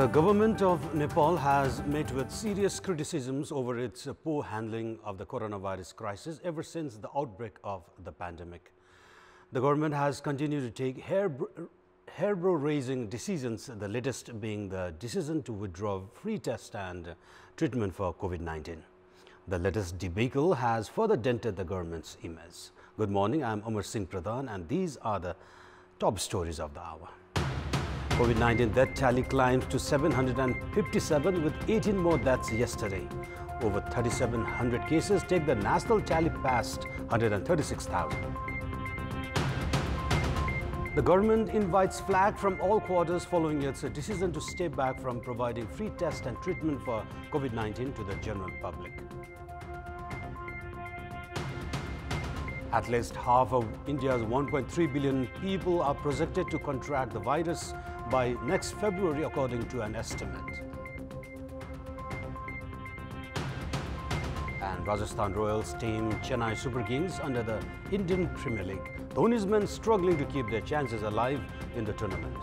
The government of Nepal has met with serious criticisms over its poor handling of the coronavirus crisis ever since the outbreak of the pandemic. The government has continued to take hairbrow-raising decisions, the latest being the decision to withdraw free test and treatment for COVID-19. The latest debacle has further dented the government's image. Good morning, I am Amar Singh Pradhan and these are the top stories of the hour. COVID-19 death tally climbs to 757 with 18 more deaths yesterday. Over 3,700 cases take the national tally past 136,000. The government invites flag from all quarters following its decision to step back from providing free test and treatment for COVID-19 to the general public. At least half of India's 1.3 billion people are projected to contract the virus by next February, according to an estimate. And Rajasthan Royals team Chennai Super Kings under the Indian Premier League. Dhoni's men struggling to keep their chances alive in the tournament.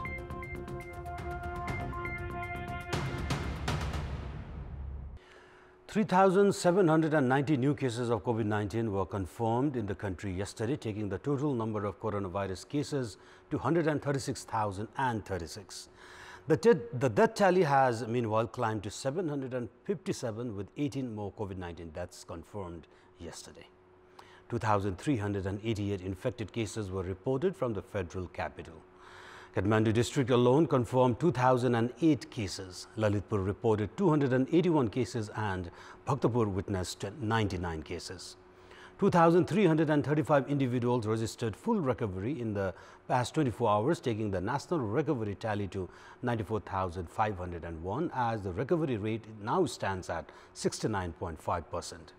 (3,790) new cases of COVID-19 were confirmed in the country yesterday, taking the total number of coronavirus cases to 136,036. The death tally has meanwhile climbed to 757 with 18 more COVID-19 deaths confirmed yesterday. 2,388 infected cases were reported from the federal capital. Kathmandu district alone confirmed 2,008 cases. Lalitpur reported 281 cases and Bhaktapur witnessed 99 cases. 2,335 individuals registered full recovery in the past 24 hours, taking the national recovery tally to 94,501 as the recovery rate now stands at 69.5%.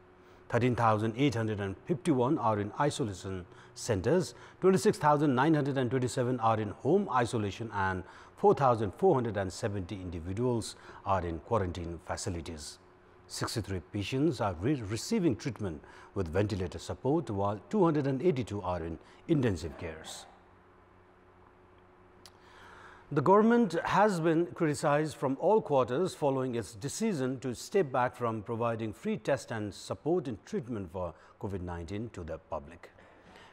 13,851 are in isolation centers, 26,927 are in home isolation and 4,470 individuals are in quarantine facilities. 63 patients are receiving treatment with ventilator support, while 282 are in intensive cares. The government has been criticized from all quarters following its decision to step back from providing free test and support and treatment for COVID-19 to the public.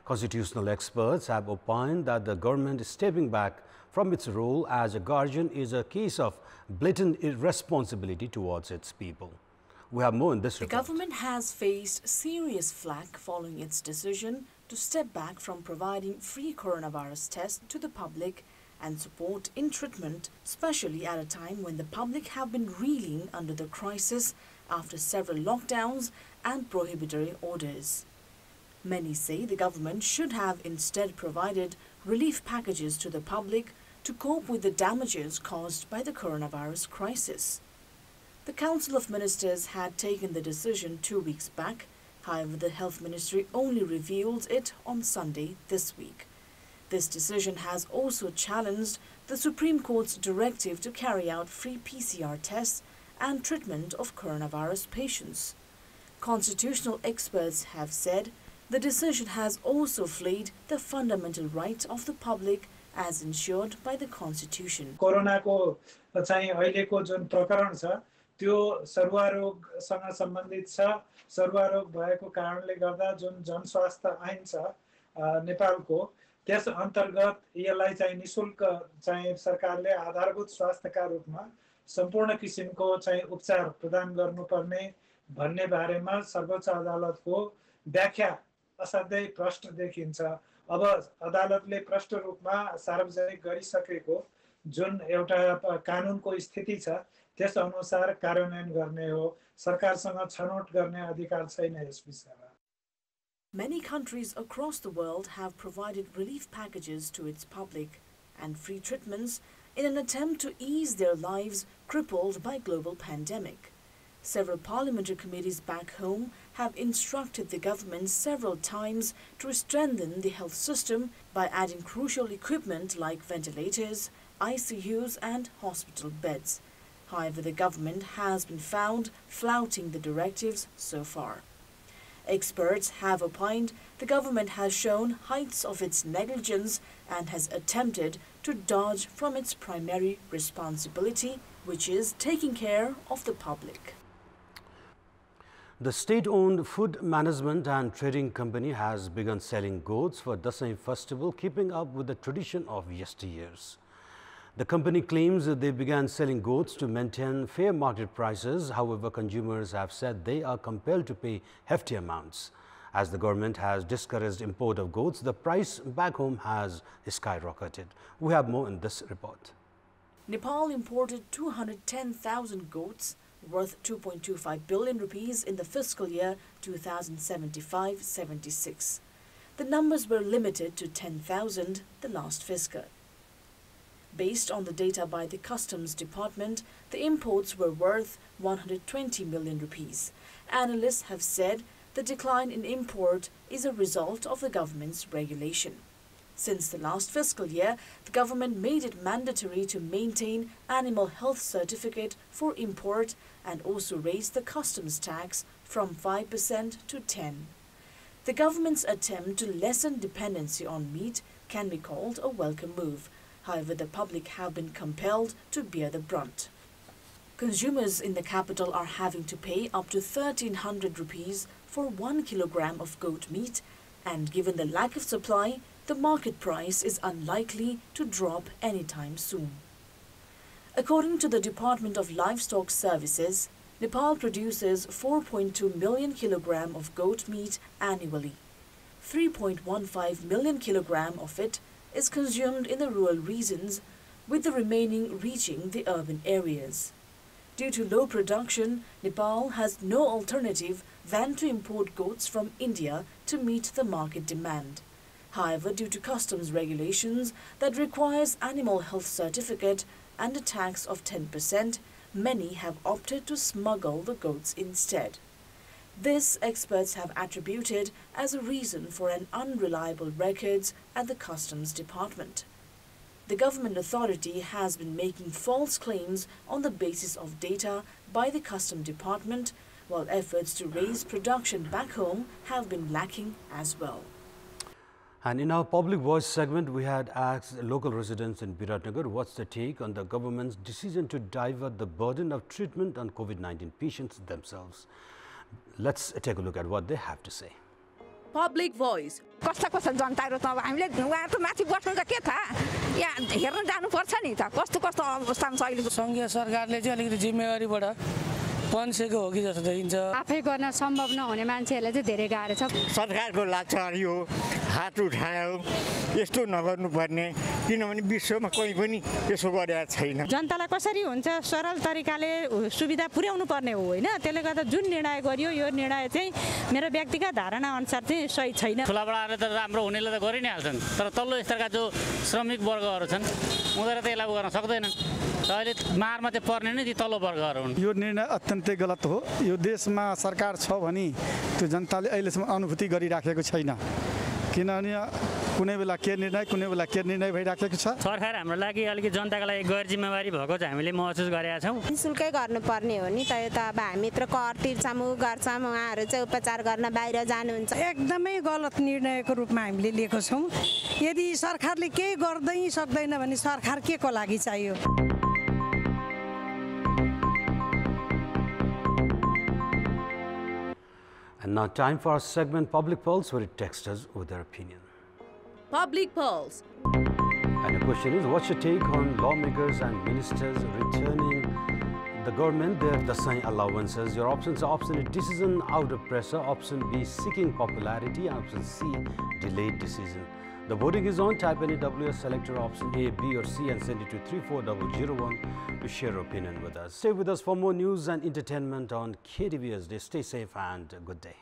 Constitutional experts have opined that the government is stepping back from its role as a guardian is a case of blatant irresponsibility towards its people. We have more in this report. The government has faced serious flack following its decision to step back from providing free coronavirus tests to the public and support in treatment, especially at a time when the public have been reeling under the crisis after several lockdowns and prohibitory orders. Many say the government should have instead provided relief packages to the public to cope with the damages caused by the coronavirus crisis. The Council of Ministers had taken the decision 2 weeks back. However, the Health Ministry only revealed it on Sunday this week. This decision has also challenged the Supreme Court's directive to carry out free PCR tests and treatment of coronavirus patients. Constitutional experts have said the decision has also flayed the fundamental right of the public as ensured by the Constitution. Corona ko चाहिँ अहिलेको जुन प्रकरण छ त्यो सर्वरोगसँग सम्बन्धित छ सर्वरोग भएको कारणले गर्दा जुन जनस्वास्थ्य ऐन छ नेपालको त्यस अन्तर्गत यसलाई चाहिँ निशुल्क चाहिँ सरकारले आधारभूत स्वास्थ्यका रूपमा सम्पूर्ण किसिमको चाहिँ उपचार प्रदान गर्नुपर्ने भन्ने बारेमा सर्वोच्च अदालतको व्याख्या असाध्यै प्रष्ट देखिन्छ। अब अदालतले प्रष्ट रूपमा सार्वजनिक गरिसकेको जुन एउटा कानुनको स्थिति छ त्यस अनुसार कार्यान्वयन गर्ने हो। सरकारसँग छनौट गर्ने अधिकार छैन यस विषयमा। Many countries across the world have provided relief packages to its public and free treatments in an attempt to ease their lives crippled by global pandemic. Several parliamentary committees back home have instructed the government several times to strengthen the health system by adding crucial equipment like ventilators, ICUs and hospital beds. However, the government has been found flouting the directives so far. Experts have opined the government has shown heights of its negligence and has attempted to dodge from its primary responsibility, which is taking care of the public. The state-owned Food Management and Trading Company has begun selling goats for Dasai festival, keeping up with the tradition of yesteryears. The company claims that they began selling goats to maintain fair market prices. However, consumers have said they are compelled to pay hefty amounts. As the government has discouraged import of goats, the price back home has skyrocketed. We have more in this report. Nepal imported 210,000 goats worth 2.25 billion rupees in the fiscal year 2075-76. The numbers were limited to 10,000 the last fiscal. Based on the data by the Customs Department, the imports were worth 120 million rupees. Analysts have said the decline in import is a result of the government's regulation. Since the last fiscal year, the government made it mandatory to maintain animal health certificate for import and also raised the customs tax from 5% to 10%. The government's attempt to lessen dependency on meat can be called a welcome move. However, the public have been compelled to bear the brunt. Consumers in the capital are having to pay up to 1,300 rupees for 1 kilogram of goat meat, and given the lack of supply, the market price is unlikely to drop anytime soon. According to the Department of Livestock Services, Nepal produces 4.2 million kilogram of goat meat annually. 3.15 million kilogram of it is consumed in the rural regions, with the remaining reaching the urban areas. Due to low production, Nepal has no alternative than to import goats from India to meet the market demand. However, due to customs regulations that requires animal health certificate and a tax of 10%, many have opted to smuggle the goats instead. This, experts have attributed as a reason for an unreliable records at the Customs Department. The government authority has been making false claims on the basis of data by the Customs Department, while efforts to raise production back home have been lacking as well. And in our Public Voice segment, we had asked local residents in Biratnagar what's their take on the government's decision to divert the burden of treatment on COVID-19 patients themselves. Let's take a look at what they have to say. Public Voice. कस्ता कस्ता जनताहरु त हामीले उहाँ त माथि बस्नु त के थाहा यहाँ हेर्न जानु पर्छ नि त कस्तो कस्तो अवस्थामा छ अहिले संघीय सरकारले चाहिँ अलिकति जिम्मेवारीबाट पन्सेको हो कि जस्तो देखिन्छ आफै गर्न सम्भव नहुने मान्छेहरुले चाहिँ धेरै गाह्रो छ सरकारको लाग्छ यो हात उठायो यस्तो नगर्नु पर्ने किनभने विश्वमा कोही पनि त्यसो गरेको छैन जनतालाई कसरी हुन्छ सरल तरिकाले सुविधा पुर्याउनु पर्ने हो हैन त्यसले गर्दा जुन निर्णय गरियो यो निर्णय चाहिँ मेरो व्यक्तिगत धारणा अनुसार चाहिँ सही छैन ठुलाबडाले त राम्रो हुनेले त गरि नै हाल्छन् तर तल्लो स्तरका जो श्रमिक वर्गहरु छन् उनीहरुले त यसलाई गर्न सक्दैनन् अहिले मारमा चाहिँ पर्ने नै ती तल्लो वर्गहरु हुन् यो निर्णय अत्यन्तै गलत हो यो देशमा सरकार छ भनी त्यो जनताले अहिलेसम्म अनुभूति गरिराखेको छैन किनभने कुनै बेला के निर्णय भइराखेको छ सरकार हाम्रो लागि अलिकति जनताको लागि गैर जिम्मेवारी भएको चाहिँ हामीले महसुस गरेका छौं निशुल्कै गर्नुपर्ने हो नि त यो त अब हामी त कर तिर्छौं गर्छौं उहाँहरु चाहिँ उपचार गर्न बाहिर जानुहुन्छ एकदमै गलत निर्णयको रूपमा हामीले लिएको छौं यदि सरकारले केही गर्दै सक्दैन भने सरकार के को लागि चाहियो And now time for our segment Public Pulse, where it texts us with their opinion. Public Pulse. And the question is, what's your take on lawmakers and ministers returning the government their Dasai allowances? Your options are option A, decision out of pressure, option B, seeking popularity, and option C, delayed decision. The voting is on. Type any WS, select your option A, B or C and send it to 34001 to share your opinion with us. Stay with us for more news and entertainment on KTVSD. Stay safe and good day.